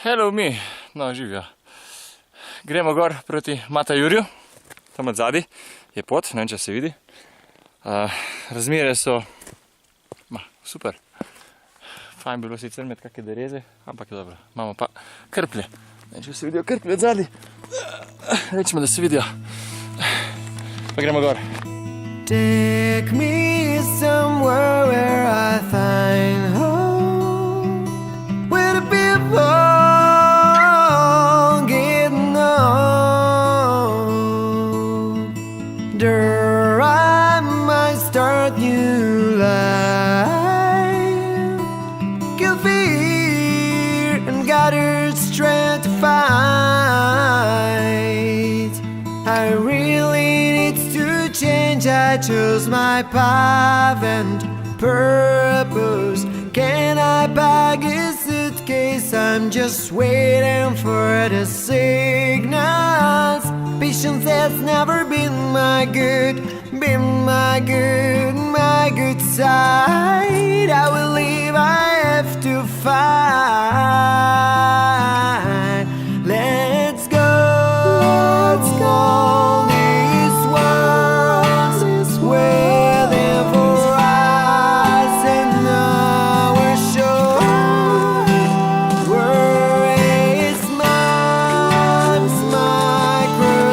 Hello mi, no živijo. Gremo gor proti Matajurju, tam od zadaj je pot, ne vem, če se vidi. Razmere so super. Fajn bilo sicer imeti kakšne dereze, ampak dobro, imamo pa krplje. Ne vem, če se vidijo krplje od zadaj. Rečemo, da se vidijo. Pa gremo gor. Take me somewhere where I find home, where the people get known. There I might start new life, kill fear and gather strength to fight. I really need to change. I chose my path and purpose. Can I pack a suitcase? I'm just waiting for the signals. Patience has never been my good side. I will leave, I have to fight. Let's go. This world's waiting for us and our show. Where is my microphone?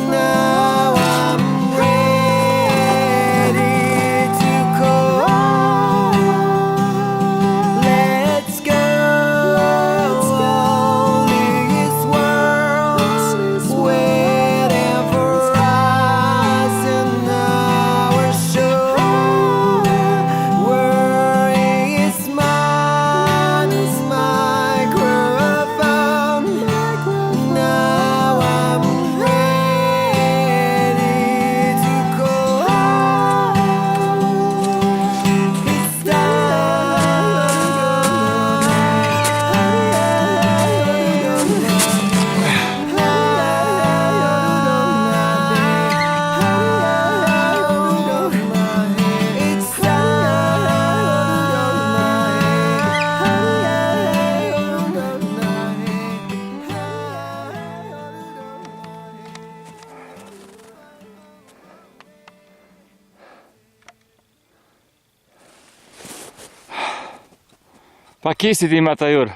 Now I'm ready to call. Let's go. This world's waiting for us and our show. Where is my microphone? Now I'm ready to call. It's Pa kje si ti, Matajur?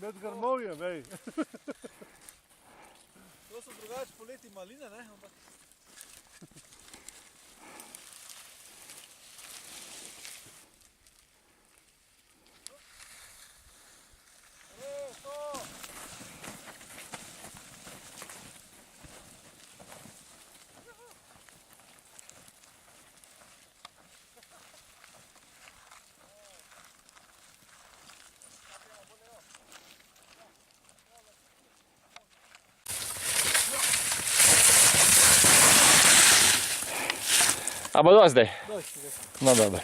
Med grmovjem, ej. To so drugače poleti maline, ne? Ampak... A bo dosti zdaj? Dosti, No dobro.